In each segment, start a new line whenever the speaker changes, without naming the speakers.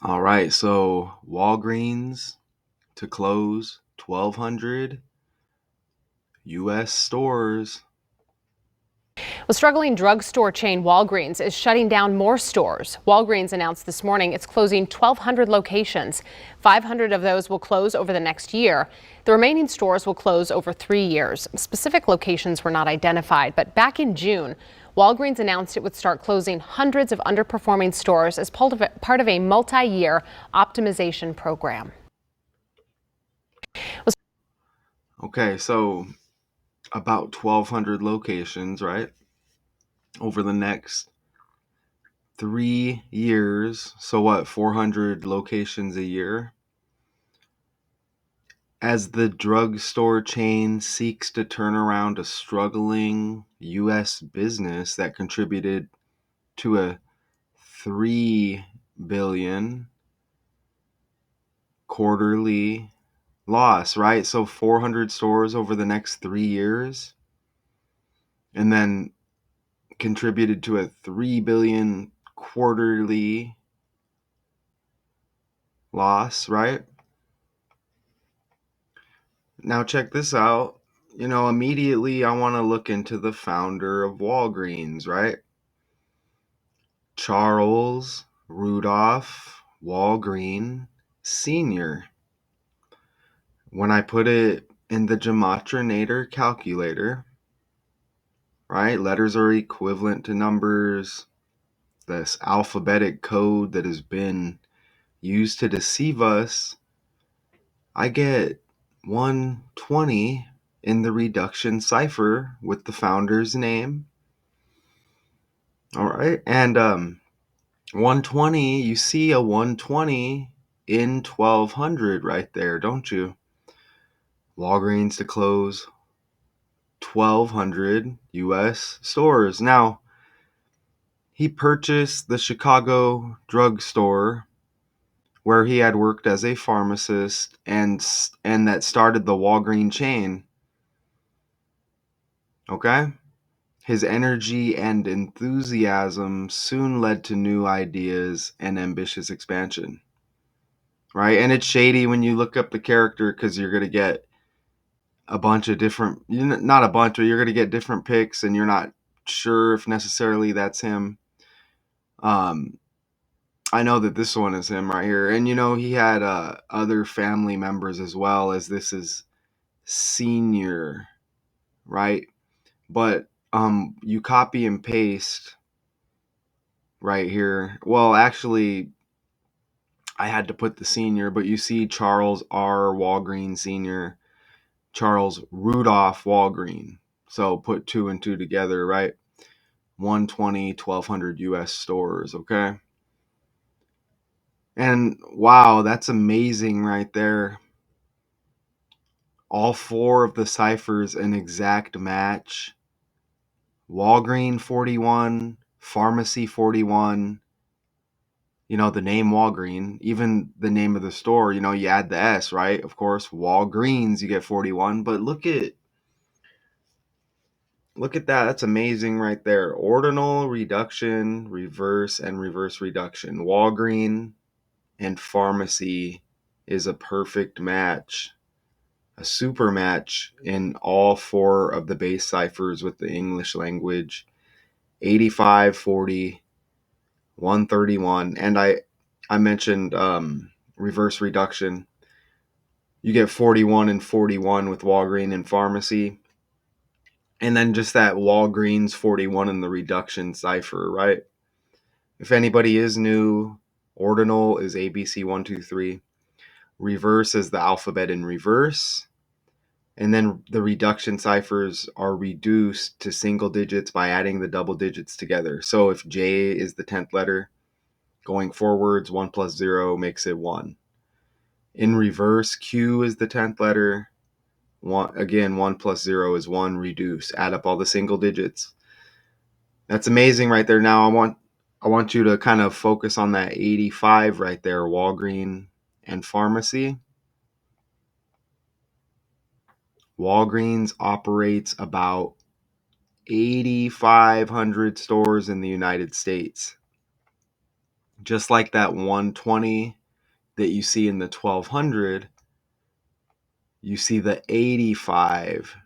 All right, so Walgreens to close 1,200 U.S. stores.
The struggling drugstore chain Walgreens is shutting down more stores. Walgreens announced this morning it's closing 1,200 locations. 500 of those will close over the next year. The remaining stores will close over 3 years. Specific locations were not identified, but back in June, Walgreens announced it would start closing hundreds of underperforming stores as part of a multi-year optimization program.
Okay, so about 1,200 locations, right? Over the next 3 years. So what, 400 locations a year? As the drugstore chain seeks to turn around a struggling U.S. business that contributed to a $3 billion quarterly loss, right? So 400 stores over the next 3 years, and then contributed to a $3 billion quarterly loss, right? Now check this out. Immediately I want to look into the founder of Walgreens, right? Charles Rudolph Walgreen Sr. When I put it in the Gematrinator calculator, right? Letters are equivalent to numbers. This alphabetic code that has been used to deceive us, I get 120 in the reduction cipher with the founder's name. All right. And 120, you see a 120 in 1,200 right there, don't you? Walgreens to close 1,200 U.S. stores. Now, he purchased the Chicago drugstore where he had worked as a pharmacist and that started the Walgreens chain. Okay? His energy and enthusiasm soon led to new ideas and ambitious expansion. Right? And it's shady when you look up the character because you're going to get a bunch of different, not a bunch, but you're going to get different picks and you're not sure if necessarily that's him. Um, I know that this one is him right here. And he had other family members as well, as this is senior, right? But you copy and paste right here. Well, actually, I had to put the senior, but you see Charles R. Walgreen Sr., Charles Rudolph Walgreen. So put two and two together, right? 120, 1,200 US stores, okay? And wow, that's amazing right there. All four of the ciphers an exact match. Walgreen 41, Pharmacy 41, the name Walgreen, even the name of the store, you add the S, right? Of course, Walgreens, you get 41, but look at that. That's amazing right there. Ordinal reduction, reverse, and reverse reduction. Walgreen and pharmacy is a perfect match, a super match in all four of the base ciphers with the English language. 85, 40, 131, and I mentioned reverse reduction. You get 41 and 41 with Walgreen and pharmacy, and then just that Walgreens 41 in the reduction cipher, right? If anybody is new, ordinal is ABC 123. Reverse is the alphabet in reverse. And then the reduction ciphers are reduced to single digits by adding the double digits together. So if J is the 10th letter, going forwards, 1 plus 0 makes it 1. In reverse, Q is the 10th letter. Again, 1 plus 0 is 1. Reduce. Add up all the single digits. That's amazing right there. Now I want you to kind of focus on that 85 right there, Walgreen and pharmacy. Walgreens operates about 8,500 stores in the United States. Just like that 120 that you see in the 1200, you see the 85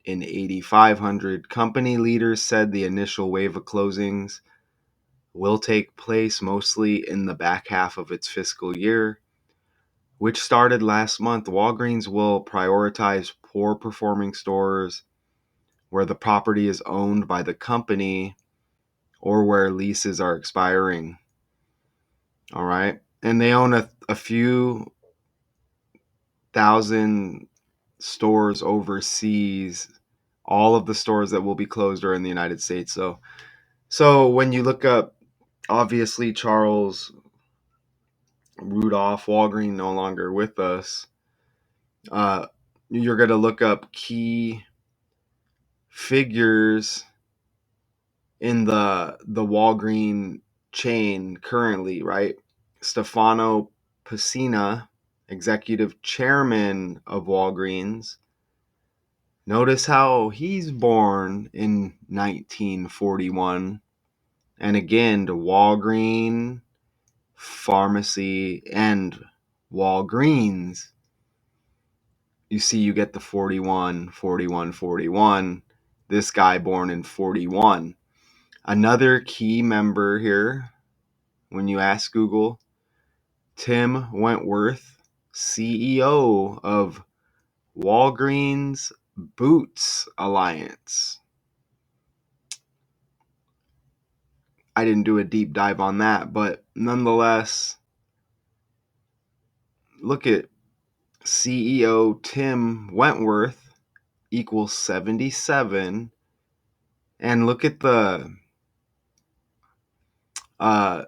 in 8500. Company leaders said the initial wave of closings will take place mostly in the back half of its fiscal year, which started last month. Walgreens will prioritize poor performing stores where the property is owned by the company or where leases are expiring. All right. And they own a few thousand stores overseas. All of the stores that will be closed are in the United States. So when you look up, obviously Charles Rudolph Walgreen no longer with us. Uh, you're gonna look up key figures in the Walgreen chain currently, right? Stefano Pacina, executive chairman of Walgreens. Notice how he's born in 1941. And again, the Walgreen pharmacy and Walgreens, you see you get the 41, 41, 41. This guy born in 41. Another key member here, when you ask Google, Tim Wentworth, CEO of Walgreens Boots Alliance. I didn't do a deep dive on that, but nonetheless, look at CEO Tim Wentworth equals 77, and look at uh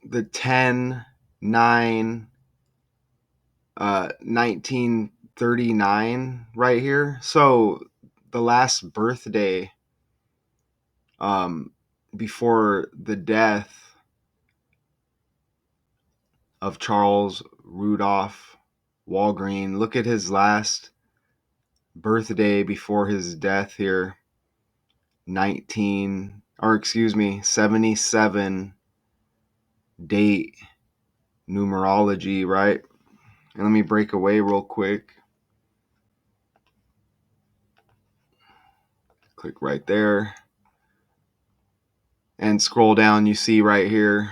the 10 9 1939 right here. So the last birthday um before the death of Charles Rudolph Walgreen. Look at his last birthday before his death here. 77 date numerology, right? And let me break away real quick. Click right there and scroll down. You see right here.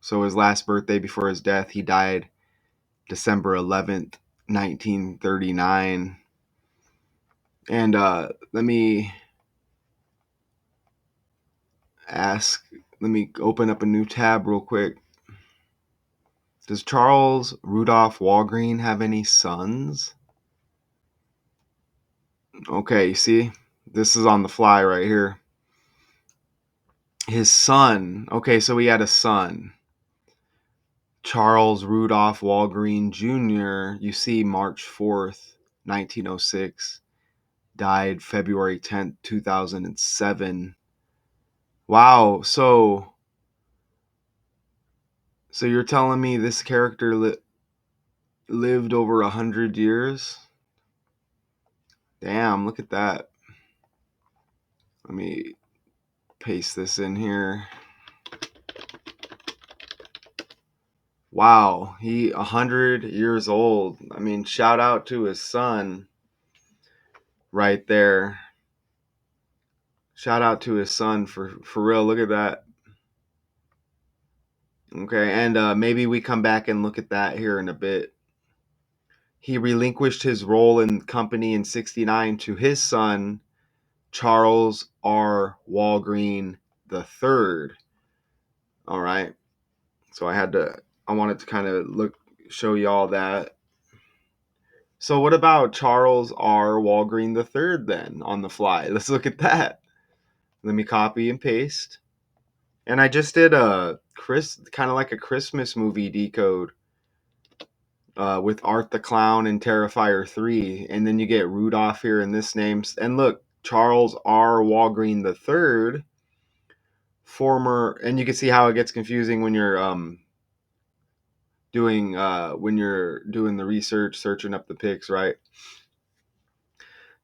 So his last birthday before his death, he died December 11th, 1939. And let me ask, let me open up a new tab real quick. Does Charles Rudolph Walgreen have any sons? Okay, you see, this is on the fly right here. His son, okay, so he had a son, Charles Rudolph Walgreen Jr., you see, March 4th, 1906, died February 10th, 2007. Wow, so you're telling me this character lived over 100 years? Damn, look at that. Let me paste this in here. Wow, he 100 years old. I mean, shout out to his son right there. Shout out to his son for real. Look at that. Okay, and maybe we come back and look at that here in a bit. He relinquished his role in the company in 69 to his son, Charles R. Walgreen the third. All right. So I wanted to kind of show y'all that. So what about Charles R. Walgreen the third then on the fly? Let's look at that. Let me copy and paste. And I just did a kind of like a Christmas movie decode with Art the Clown and Terrifier 3. And then you get Rudolph here in this name. And look, Charles R. Walgreen the third, former, and you can see how it gets confusing when you're doing the research, searching up the pics, right?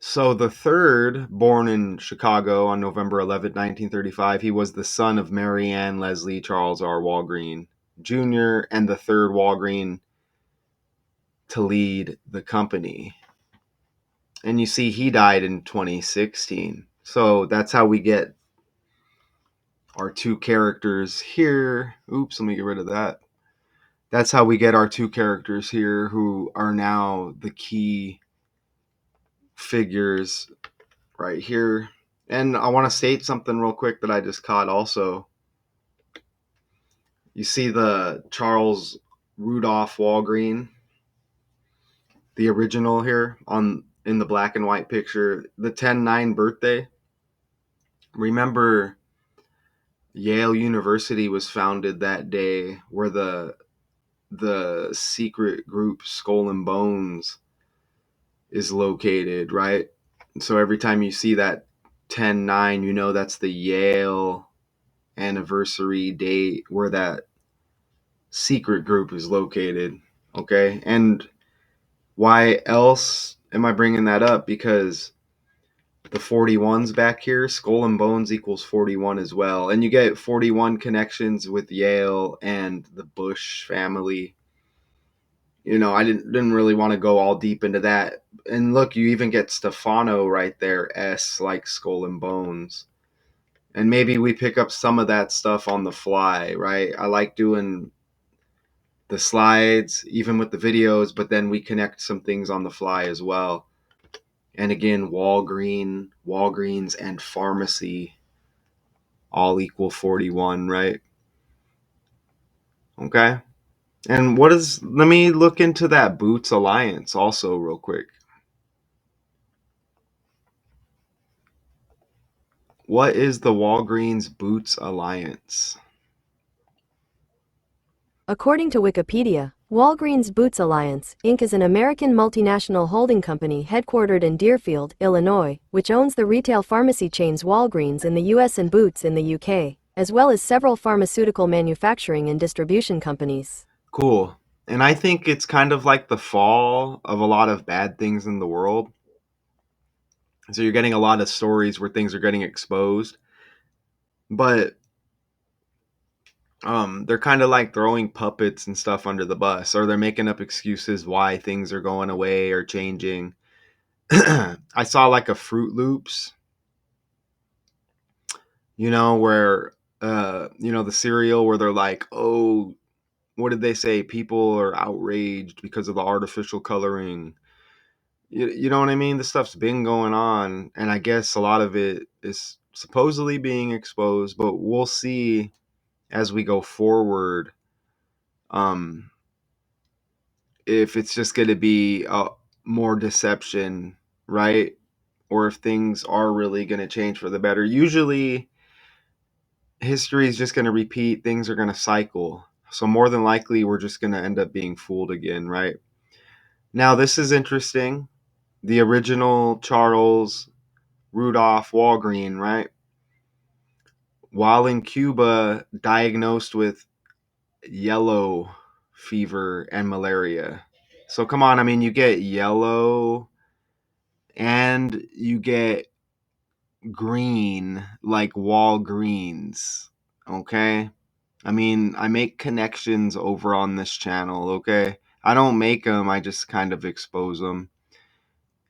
So the third, born in Chicago on November 11th, 1935, he was the son of Mary Ann Leslie Charles R. Walgreen Jr. and the third Walgreen to lead the company. And you see, he died in 2016. So that's how we get our two characters here. Oops, let me get rid of that. That's how we get our two characters here who are now the key figures right here. And I want to state something real quick that I just caught also. You see the Charles Rudolph Walgreen, the original here on in the black and white picture, the 10/9 birthday. Remember, Yale University was founded that day, where the secret group Skull and Bones is located, right? So every time you see that 10/9, you know that's the Yale anniversary date where that secret group is located. Okay. And why else am I bringing that up? Because the 41's back here, Skull and Bones equals 41 as well. And you get 41 connections with Yale and the Bush family. You know, I didn't really want to go all deep into that. And look, you even get Stefano right there, S like Skull and Bones. And maybe we pick up some of that stuff on the fly, right? I like doing the slides, even with the videos, but then we connect some things on the fly as well. And again, Walgreens, and pharmacy all equal 41, right? Okay. And let me look into that Boots Alliance also, real quick. What is the Walgreens Boots Alliance?
According to Wikipedia, Walgreens Boots Alliance, Inc. is an American multinational holding company headquartered in Deerfield, Illinois, which owns the retail pharmacy chains Walgreens in the US and Boots in the UK, as well as several pharmaceutical manufacturing and distribution companies.
Cool. And I think it's kind of like the fall of a lot of bad things in the world. So you're getting a lot of stories where things are getting exposed, but they're kind of like throwing puppets and stuff under the bus, or they're making up excuses why things are going away or changing. I saw like a Fruit Loops, where the cereal where they're like, oh, what did they say? People are outraged because of the artificial coloring. You know what I mean? This stuff's been going on, and I guess a lot of it is supposedly being exposed, but we'll see as we go forward. Um, if it's just going to be more deception, right? Or if things are really going to change for the better. Usually, history is just going to repeat, things are going to cycle. So, more than likely, we're just going to end up being fooled again, right? Now, this is interesting. The original Charles Rudolph Walgreen, right? While in Cuba, diagnosed with yellow fever and malaria. So, come on, I mean, you get yellow and you get green like Walgreens. Okay. I mean, I make connections over on this channel. Okay. I don't make them, I just kind of expose them.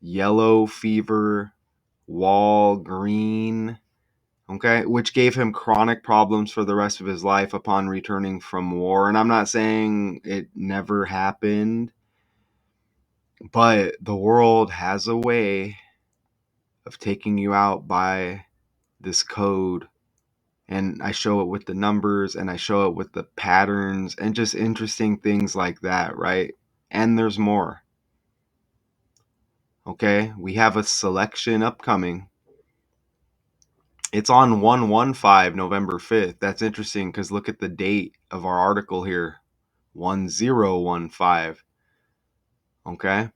Yellow fever, Walgreen. Okay. Which gave him chronic problems for the rest of his life upon returning from war. And I'm not saying it never happened, but the world has a way of taking you out by this code, and I show it with the numbers and I show it with the patterns and just interesting things like that, right? And there's more. Okay, we have a selection upcoming. It's on 115 November 5th. That's interesting because look at the date of our article here, 1015. Okay,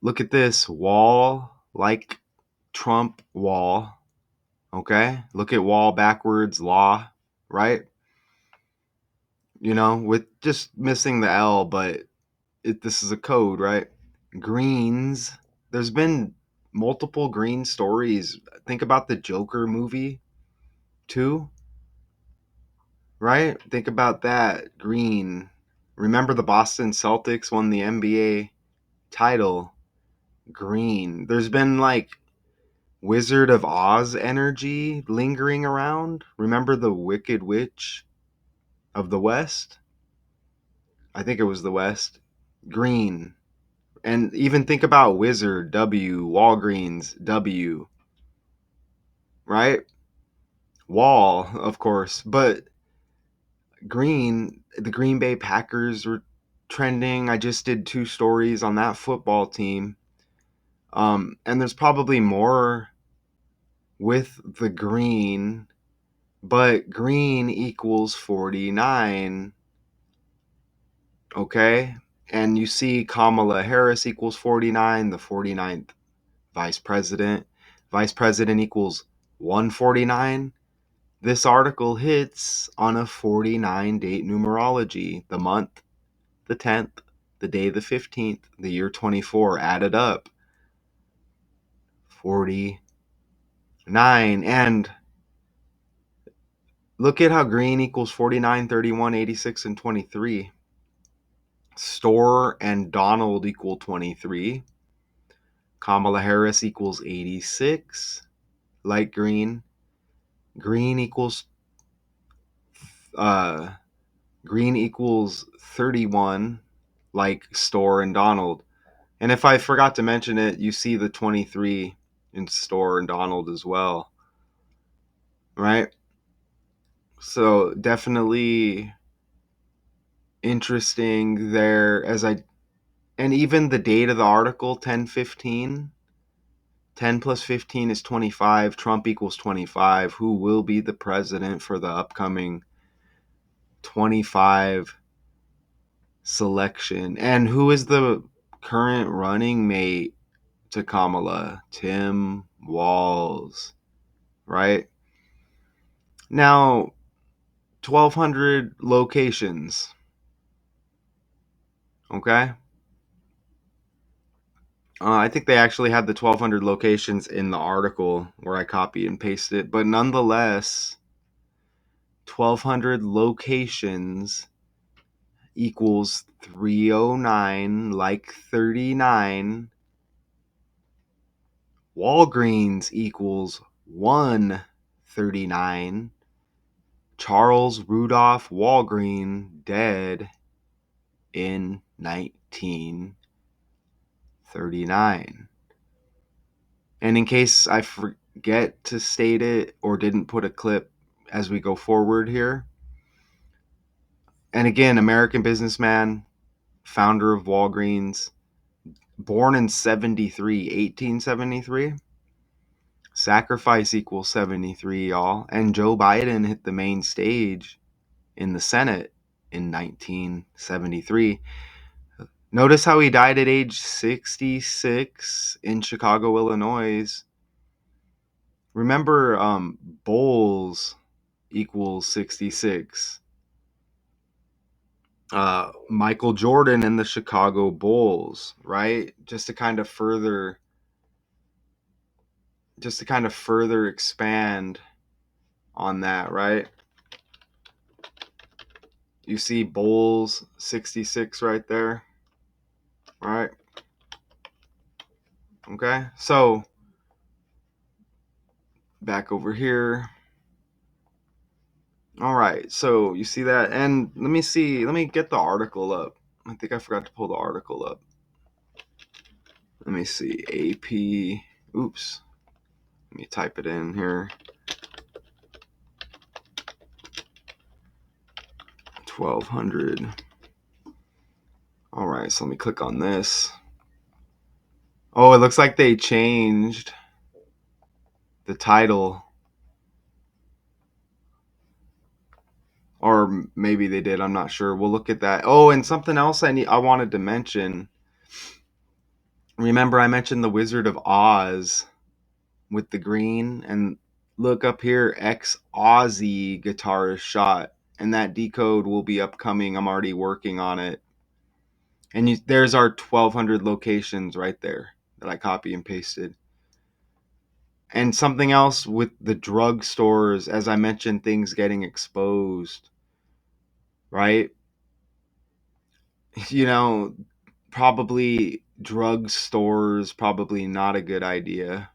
look at this wall, like Trump wall. Okay, look at wall backwards, law, right? With just missing the L, but this is a code, right? Greens. There's been multiple green stories. Think about the Joker movie too, right? Think about that. Green. Remember the Boston Celtics won the NBA title. Green. There's been like Wizard of Oz energy lingering around. Remember the Wicked Witch of the West? I think it was the West. Green. And even think about Wizard, W, Walgreens, W, right? Wall, of course. But green, the Green Bay Packers were trending. I just did 2 stories on that football team. And there's probably more with the green, but green equals 49. Okay? And you see Kamala Harris equals 49, the 49th vice president. Vice president equals 149. This article hits on a 49 date numerology. The month, the 10th, the day, the 15th, the year 24 added up. 49. And look at how green equals 49, 31, 86, and 23. Store and Donald equal 23. Kamala Harris equals 86. Light green. Green equals uh green equals 31, like Store and Donald. And if I forgot to mention it, you see the 23 in Store and Donald as well, right? So definitely interesting there. And even the date of the article, 10/15, 10 plus 15 is 25. Trump equals 25. Who will be the president for the upcoming 25 selection? And who is the current running mate to Kamala? Tim Walz, right? Now, 1,200 locations, okay? I think they actually had the 1,200 locations in the article where I copy and paste it, but nonetheless, 1,200 locations equals 309, like 39. Walgreens equals 139. Charles Rudolph Walgreen dead in 1939. And in case I forget to state it or didn't put a clip as we go forward here, and again, American businessman, founder of Walgreens, born in 1873. Sacrifice equals 73, y'all. And Joe Biden hit the main stage in the Senate in 1973. Notice how he died at age 66 in Chicago, Illinois. Remember, Bulls equals 66. Michael Jordan and the Chicago Bulls, right? Just to kind of further expand on that, right? You see Bulls 66 right there, right? Okay, so back over here. All right, so you see that, and let me get the article up. I think I forgot to pull the article up. Let me see, AP, oops, let me type it in here. 1,200. All right, so let me click on this. Oh, it looks like they changed the title. Or maybe they did, I'm not sure. We'll look at that. Oh, and something else I wanted to mention. Remember I mentioned the Wizard of Oz with the green, and look up here, ex Aussie guitarist shot, and that decode will be upcoming. I'm already working on it. And there's our 1,200 locations right there that I copy and pasted. And something else with the drugstores, as I mentioned, things getting exposed, right? You know, probably drugstores, probably not a good idea.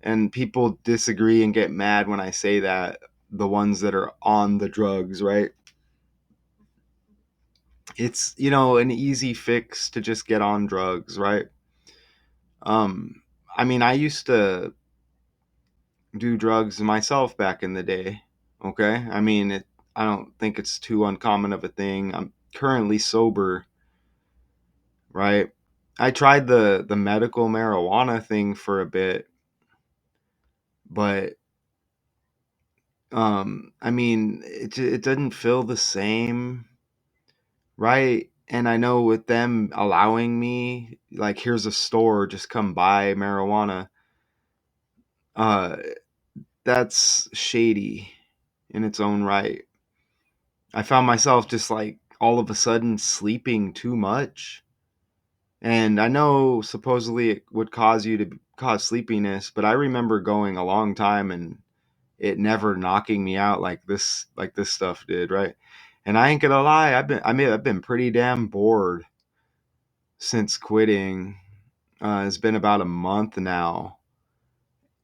And people disagree and get mad when I say that, the ones that are on the drugs, right? It's, an easy fix to just get on drugs, right? Um, I mean, I used to do drugs myself back in the day. Okay, I mean, I don't think it's too uncommon of a thing. I'm currently sober, right? I tried the medical marijuana thing for a bit, but I mean, it doesn't feel the same, right? And I know with them allowing me, like, here's a store, just come buy marijuana. Uh, that's shady in its own right. I found myself just like all of a sudden sleeping too much. And I know supposedly it would cause you to cause sleepiness, but I remember going a long time and it never knocking me out like this stuff did, right? And I ain't gonna lie, I've been pretty damn bored since quitting. It's been about a month now.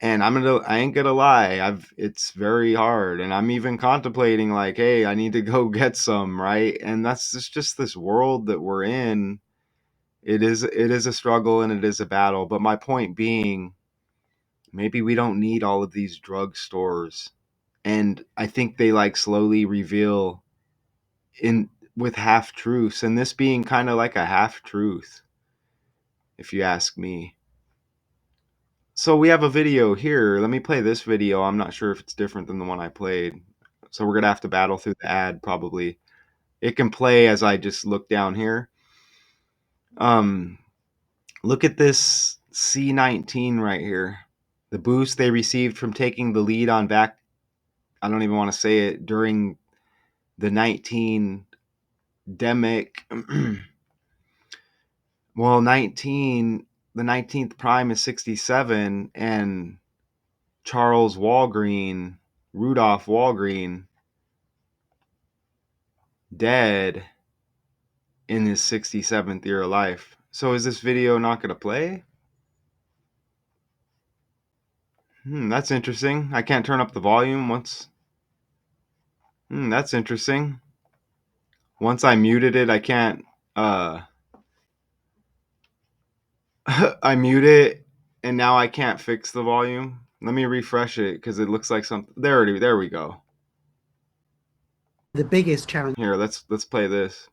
And I ain't gonna lie, it's very hard. And I'm even contemplating like, hey, I need to go get some, right? And that's just this world that we're in. It is a struggle and it is a battle. But my point being, maybe we don't need all of these drugstores. And I think they like slowly reveal in with half truths, and this being kind of like a half truth, if you ask me. So we have a video here. Let me play this video. I'm not sure if it's different than the one I played. So we're gonna have to battle through the ad probably. It can play as I just look down here. Um, Look at this C19 right here. The boost they received from taking the lead on back. I don't even want to say it during the 19 demic. Well, 19. The 19th prime is 67, and Rudolph Walgreen, dead in his 67th year of life. So is this video not going to play? That's interesting. I can't turn up the volume once. That's interesting. Once I muted it, I can't. I mute it, and now I can't fix the volume. Let me refresh it because it looks like something. There we go.
The biggest challenge
Here, let's play this.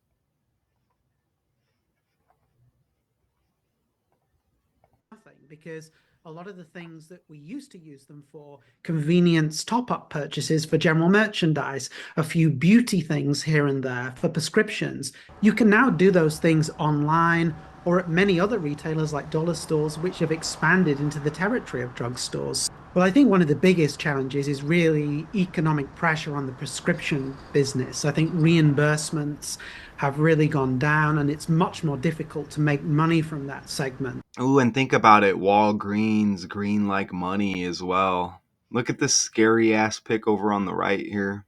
because a lot of the things that we used to use them for, convenience top-up purchases for general merchandise, a few beauty things here and there for prescriptions, you can now do those things online or at many other retailers like dollar stores, which have expanded into the territory of drugstores. Well, I think one of the biggest challenges is really economic pressure on the prescription business. I think reimbursements have really gone down, and it's much more difficult to make money from that segment.
Ooh, and think about it. Walgreens, green like money as well. Look at this scary ass pic over on the right here.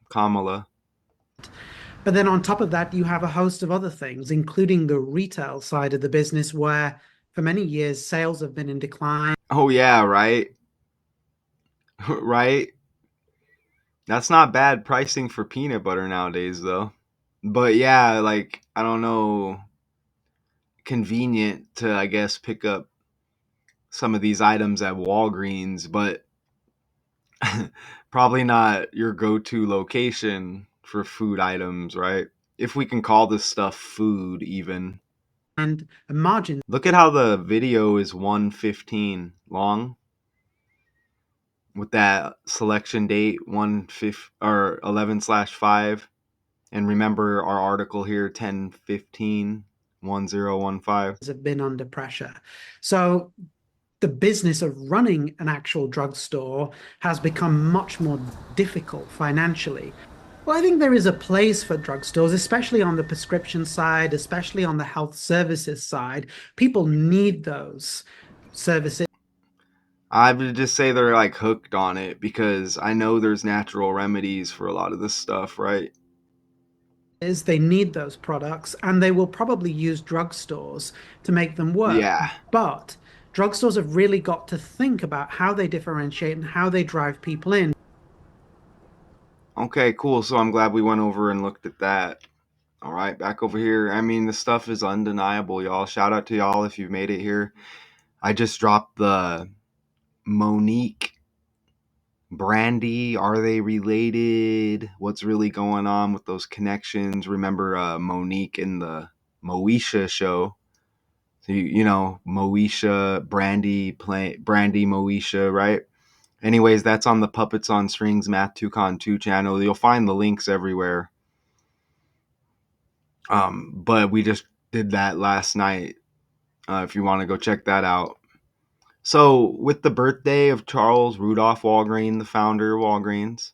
Kamala.
But then on top of that, you have a host of other things, including the retail side of the business, where for many years sales have been in decline.
Oh, yeah, right? Right? That's not bad pricing for peanut butter nowadays, though. But yeah, like, I don't know, convenient to, I guess, pick up some of these items at Walgreens, but probably not your go-to location for food items, right? If we can call this stuff food, even.
And margins
Look at how the video is 1:15 long with that selection date 1/5 or 11/5. And remember our article here 10/15/1015.
have been under pressure. So the business of running an actual drugstore has become much more difficult financially. Well, I think there is a place for drugstores, especially on the prescription side, especially on the health services side. People need those services.
I would just say they're like hooked on it because I know there's natural remedies for a lot of this stuff, right?
Is they need those products and they will probably use drugstores to make them work.
Yeah.
But drugstores have really got to think about how they differentiate and how they drive people in.
Okay, cool. So I'm glad we went over and looked at that. All right, back over here. I mean, the stuff is undeniable, y'all. Shout out to y'all if you've made it here. I just dropped the Monique Brandy. Are they related? What's really going on with those connections? Remember Monique in the Moesha show? So you know Moesha, Brandy Moesha, right? Anyways, that's on the Puppets on Strings Math 2Con 2 channel. You'll find the links everywhere. But we just did that last night. If you want to go check that out. So, with the birthday of Charles Rudolph Walgreen, the founder of Walgreens,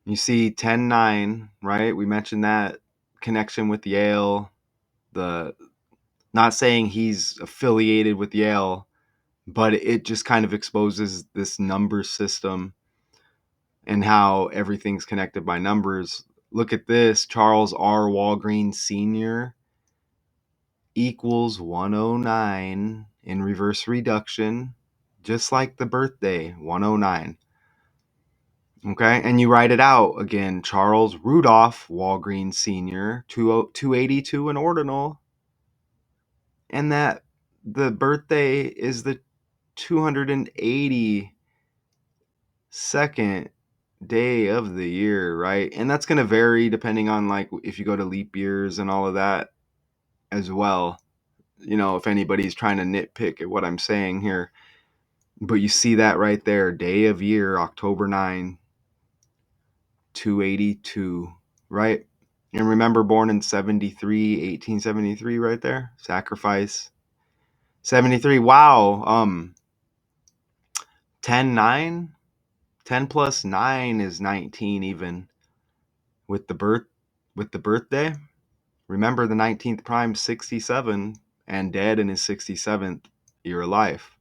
you see 10-9, right? We mentioned that connection with Yale. The Not saying he's affiliated with Yale, but it just kind of exposes this number system and how everything's connected by numbers. Look at this. Charles R. Walgreen Sr. equals 109 in reverse reduction, just like the birthday, 109. Okay, and you write it out again. Charles Rudolph Walgreen Sr., 282 in ordinal, and that the birthday is the 282nd day of the year, right? And that's going to vary depending on like if you go to leap years and all of that as well. You know, if anybody's trying to nitpick at what I'm saying here. But you see that right there, day of year, October 9, 282, right? And remember, born in 1873, right there? Sacrifice. 73. Wow. 10-9. 10 plus 9 is 19 even with the birthday. Remember the 19th prime, 67, and dead in his 67th year of life.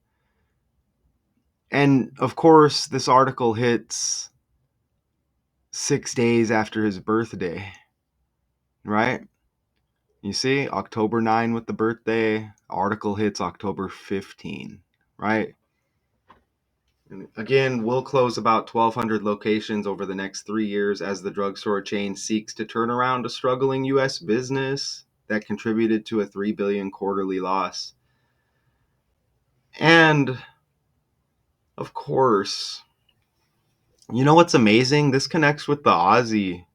And of course, this article hits 6 days after his birthday, right? You see, October 9 with the birthday, article hits October 15, right? And again, we'll close about 1,200 locations over the next 3 years as the drugstore chain seeks to turn around a struggling U.S. business that contributed to a $3 billion quarterly loss. And of course, you know what's amazing? This connects with the Ozzy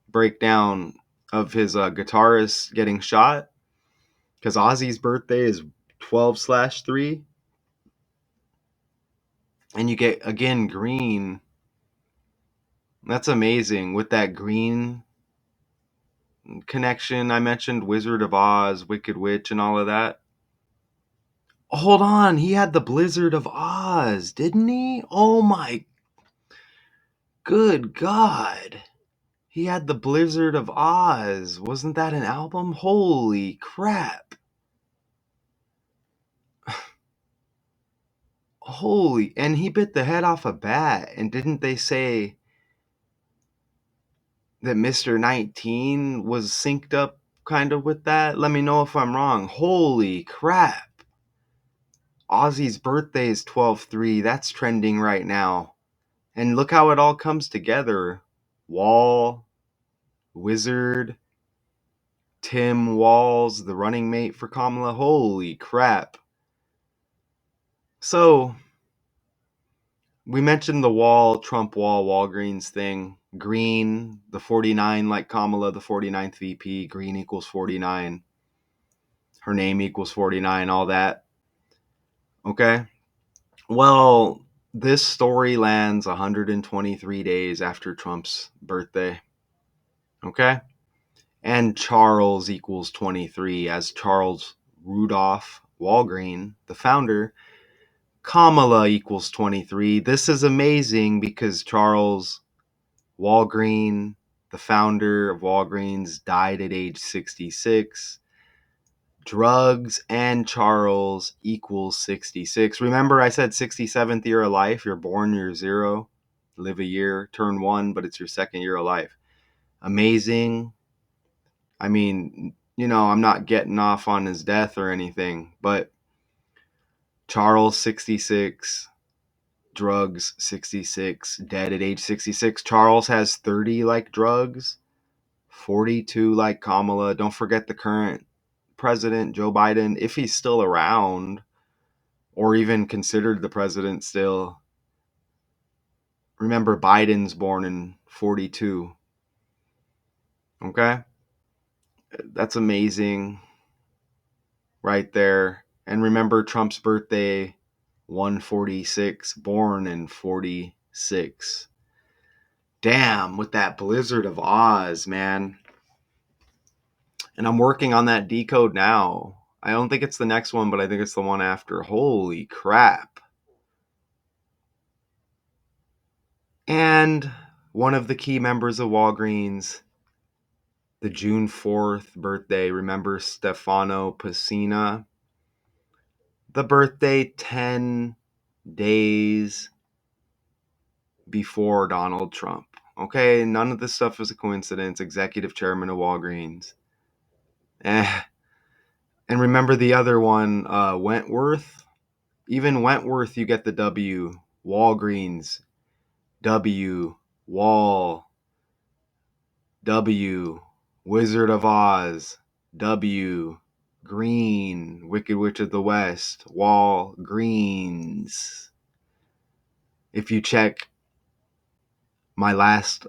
breakdown of his guitarist getting shot, because Ozzy's birthday is 12/3, and you get again green. That's amazing with that green connection. I mentioned Wizard of Oz, Wicked Witch, and all of that. Hold on, he had the Blizzard of Oz, didn't he? Oh my good God. He had the Blizzard of Oz. Wasn't that an album? Holy crap. Holy, and he bit the head off a bat. And didn't they say that Mr. 19 was synced up kind of with that? Let me know if I'm wrong. Holy crap. Ozzy's birthday is 12/3. That's trending right now. And look how it all comes together. Wall, Wizard, Tim Walls, the running mate for Kamala. Holy crap. So, we mentioned the wall, Trump wall, Walgreens thing. Green, the 49, like Kamala, the 49th VP. Green equals 49. Her name equals 49, all that. Okay. Well, this story lands 123 days after Trump's birthday. Okay. And Charles equals 23 as Charles Rudolph Walgreen, the founder. Kamala equals 23. This is amazing because Charles Walgreen, the founder of Walgreens, died at age 66. drugs and Charles equals 66. Remember I said 67th year of life? You're born, you're 0, live a year, turn 1, but it's your second year of life. Amazing. I mean, I'm not getting off on his death or anything, but Charles 66, drugs 66, dead at age 66. Charles has 30 like drugs, 42 like Kamala. Don't forget the current president, Joe Biden, if he's still around or even considered the president still. Remember, Biden's born in 42. Okay? That's amazing right there. And remember Trump's birthday, 146, born in 46. Damn, with that Blizzard of Oz, man. And I'm working on that decode now. I don't think it's the next one, but I think it's the one after. Holy crap. And one of the key members of Walgreens, the June 4th birthday. Remember Stefano Pacina? The birthday 10 days before Donald Trump. Okay, none of this stuff is a coincidence. Executive chairman of Walgreens. And remember the other one, Wentworth? Even Wentworth, you get the W. Walgreens, W. Wall, W. Wizard of Oz, W. Green, Wicked Witch of the West, Walgreens. If you check my last,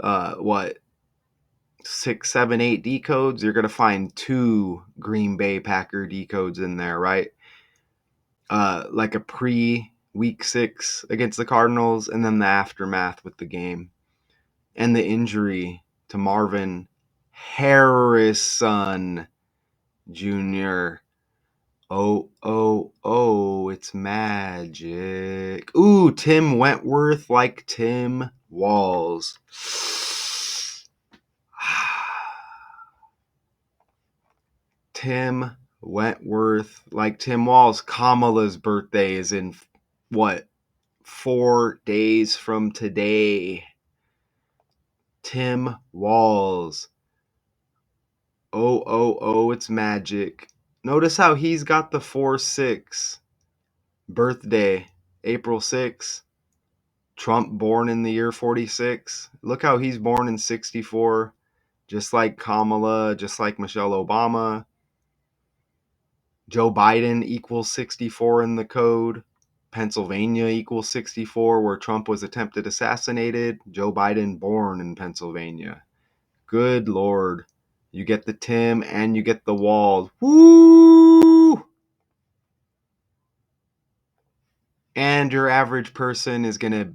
6, 7, 8 decodes, you're going to find 2 Green Bay Packer decodes in there, right? Like a pre-week 6 against the Cardinals, and then the aftermath with the game. And the injury to Marvin Harrison Jr. Oh, it's magic. Ooh, Tim Wentworth like Tim Walls. Tim Wentworth like Tim Walls. Kamala's birthday is in 4 days from today. Tim Walls. Oh, it's magic. Notice how he's got the 4-6 birthday, April 6th. Trump born in the year 46. Look how he's born in 64, just like Kamala, just like Michelle Obama. Joe Biden equals 64 in the code. Pennsylvania equals 64, where Trump was attempted assassinated. Joe Biden born in Pennsylvania. Good Lord. You get the Tim and you get the Wall. Woo! And your average person is going to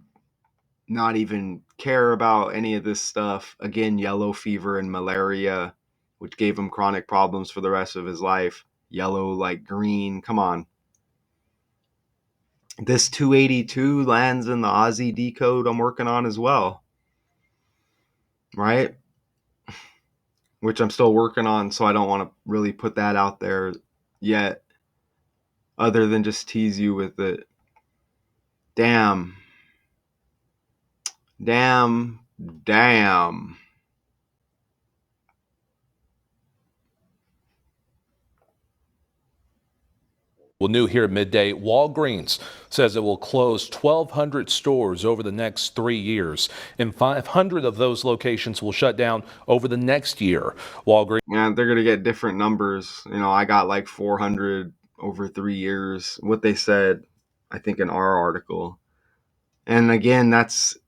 not even care about any of this stuff. Again, yellow fever and malaria, which gave him chronic problems for the rest of his life. Yellow like green. Come on. This 282 lands in the Aussie decode I'm working on as well. Right? Which I'm still working on, so I don't want to really put that out there yet, other than just tease you with it. Damn.
Well, new here at midday, Walgreens says it will close 1,200 stores over the next 3 years, and 500 of those locations will shut down over the next year. Walgreens.
Yeah, they're going to get different numbers. I got like 400 over 3 years, what they said, I think, in our article. And again, that's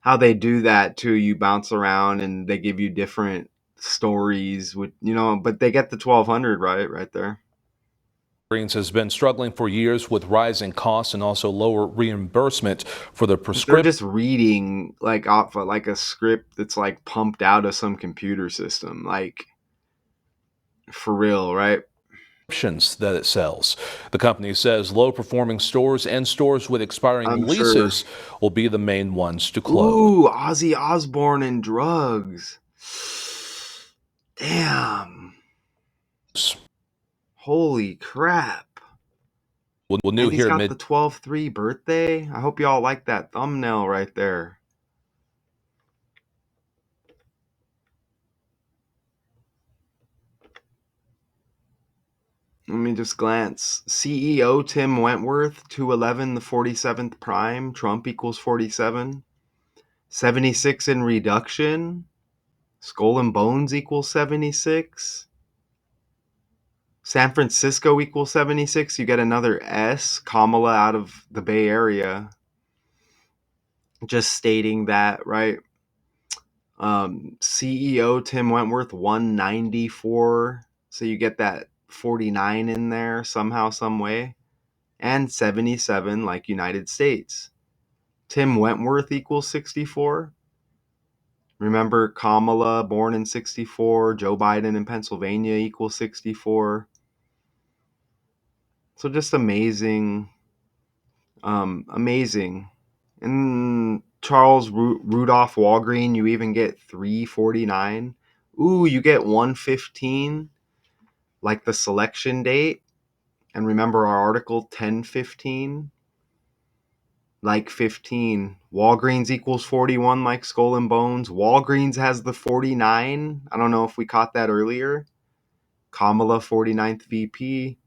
how they do that too. You bounce around and they give you different stories with, but they get the 1,200 right there.
Walgreens has been struggling for years with rising costs and also lower reimbursement for the prescription.
They're just reading like off like a script that's like pumped out of some computer system, like for real, right?
That it sells. The company says low-performing stores and stores with expiring leases will be the main ones to close.
Ooh, Ozzy Osbourne and drugs. Damn. Holy crap.
Well, new
And he's
here
got
mid.
the 12-3 birthday. I hope y'all like that thumbnail right there. Let me just glance. CEO Tim Wentworth, 211, the 47th prime. Trump equals 47. 76 in reduction. Skull and Bones equals 76. San Francisco equals 76. You get another S. Kamala out of the Bay Area. Just stating that, right? CEO Tim Wentworth, 194. So you get that 49 in there somehow, some way. And 77 like United States. Tim Wentworth equals 64. Remember Kamala, born in 64. Joe Biden in Pennsylvania equals 64. So just amazing. Amazing. And Charles Rudolph Walgreen, you even get 349. Ooh, you get 115, like the selection date. And remember our article 1015, like 15. Walgreens equals 41, like Skull and Bones. Walgreens has the 49. I don't know if we caught that earlier. Kamala, 49th VP.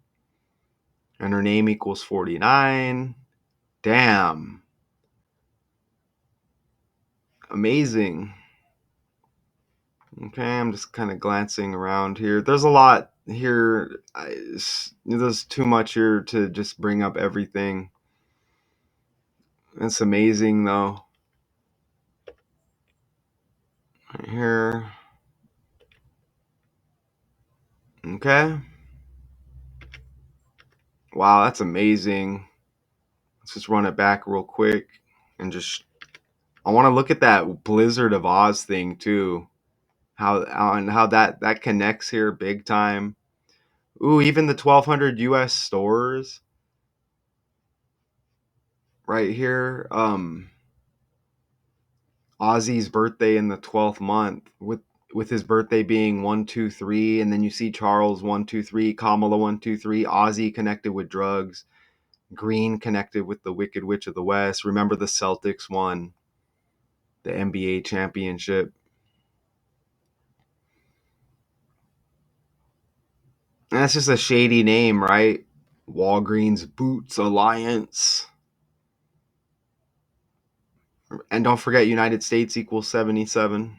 And her name equals 49. Damn. Amazing. Okay, I'm just kind of glancing around here. There's a lot here. There's too much here to just bring up everything. It's amazing, though. Right here. Okay. Wow, that's amazing. Let's just run it back real quick and just. I want to look at that Blizzard of Oz thing too. How that connects here big time. Ooh, even the 1,200 U.S. stores right here. Ozzy's birthday in the 12th month with his birthday being 123, and then you see Charles 123, Kamala 123, Ozzy connected with drugs, Green connected with the Wicked Witch of the West. Remember the Celtics won the NBA championship. And that's just a shady name, right? Walgreens Boots Alliance. And don't forget United States equals 77.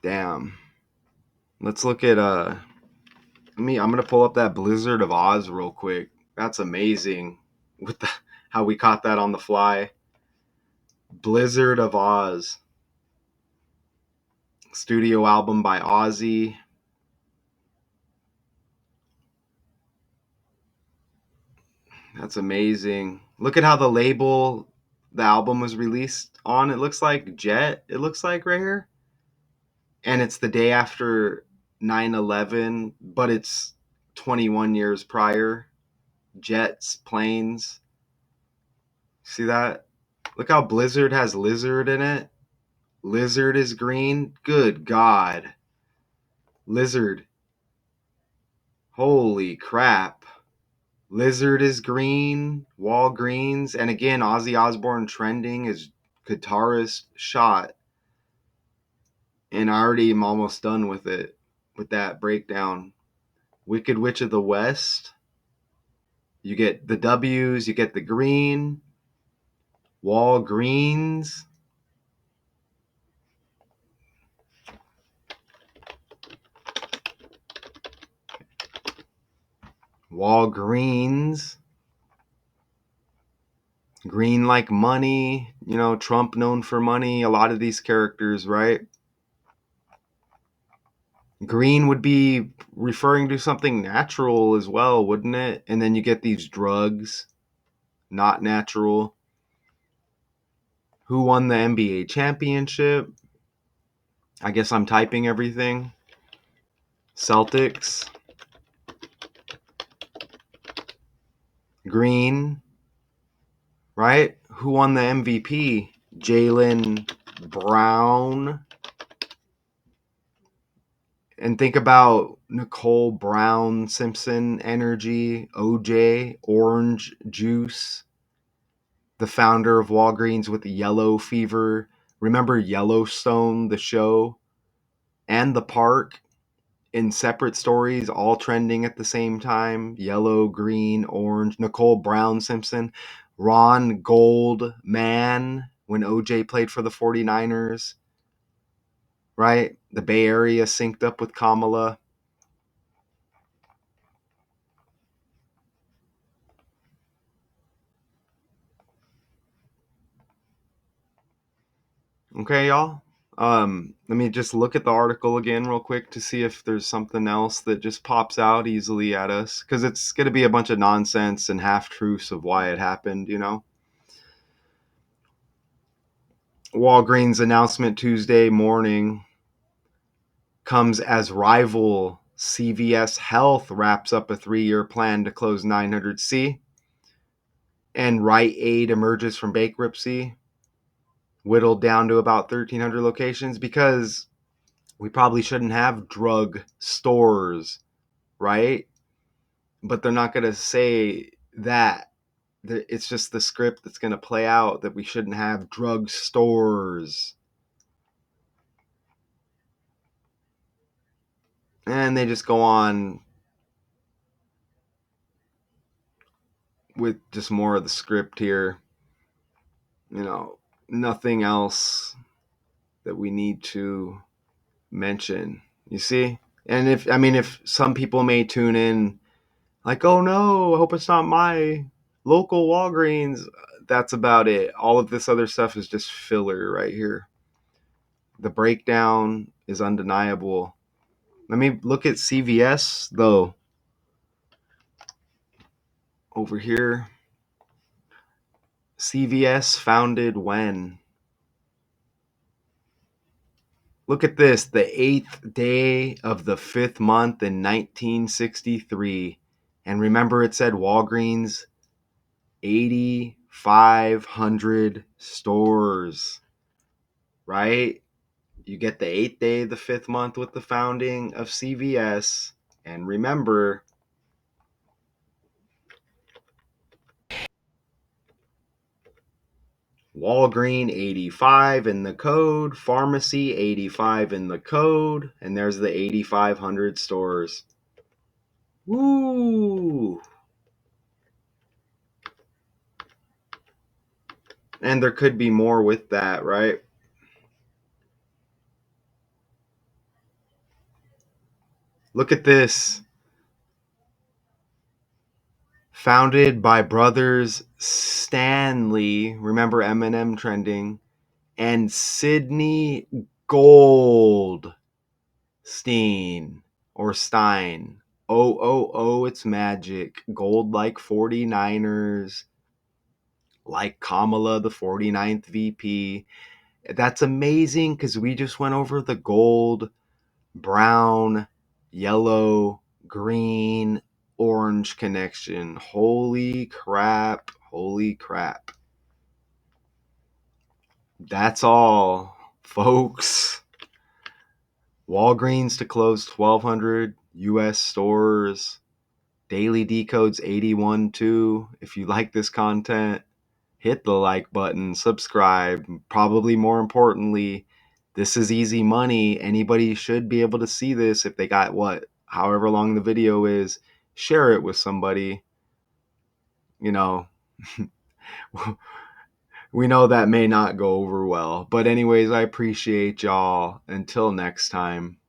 Damn. Let's look at I'm gonna pull up that Blizzard of Oz real quick. That's amazing. With how we caught that on the fly. Blizzard of Oz. Studio album by Ozzy. That's amazing. Look at how the album was released on. It looks like Jet. It looks like right here. And it's the day after 9/11, but it's 21 years prior. Jets, planes. See that? Look how Blizzard has lizard in it. Lizard is green. Good God. Lizard. Holy crap. Lizard is green. Walgreens. And again, Ozzy Osbourne trending is guitarist shot. And I already am almost done with it. With that breakdown. Wicked Witch of the West. You get the W's. You get the green. Walgreens. Walgreens. Green like money, Trump known for money, a lot of these characters, right? Green would be referring to something natural as well, wouldn't it? And then you get these drugs, not natural. Who won the NBA championship? I guess I'm typing everything. Celtics. Green, right? Who won the MVP? Jaylen Brown. And think about Nicole Brown Simpson Energy, OJ, Orange Juice, the founder of Walgreens with the yellow fever. Remember Yellowstone, the show, and the park in separate stories, all trending at the same time. Yellow, green, orange. Nicole Brown Simpson, Ron Goldman when OJ played for the 49ers, right? The Bay Area synced up with Kamala. Okay, y'all. Let me just look at the article again real quick to see if there's something else that just pops out easily at us, because it's going to be a bunch of nonsense and half truths of why it happened, you know. Walgreens announcement Tuesday morning comes as rival CVS Health wraps up a 3-year plan to close 900C, and Rite Aid emerges from bankruptcy, whittled down to about 1,300 locations, because we probably shouldn't have drug stores, right? But they're not going to say that. It's just the script that's going to play out, that we shouldn't have drug stores. And they just go on with just more of the script here. You know, nothing else that we need to mention. You see? And if some people may tune in like, oh no, I hope it's not my local Walgreens. That's about it. All of this other stuff is just filler right here. The breakdown is undeniable. Let me look at CVS though. Over here. CVS founded when? Look at this, the 8th day of the 5th month in 1963. And remember, it said Walgreens, 8,500 stores, right? You get the 8th day of the 5th month with the founding of CVS. And remember, Walgreen 85 in the code, pharmacy 85 in the code, and there's the 8,500 stores. Woo! And there could be more with that, right? Look at this. Founded by brothers Stanley, remember Eminem trending, and Sidney Goldstein or Stein. Oh, oh, oh, it's magic. Gold like 49ers, like Kamala, the 49th VP. That's amazing because we just went over the gold, brown, yellow, green, orange connection. Holy crap. Holy crap. That's all, folks. Walgreens to close 1,200 U.S. stores. Daily Decodes 81.2. If you like this content, hit the like button, subscribe. Probably more importantly, this is easy money. Anybody should be able to see this if they got however long the video is. Share it with somebody. You know, we know that may not go over well. But anyways, I appreciate y'all. Until next time.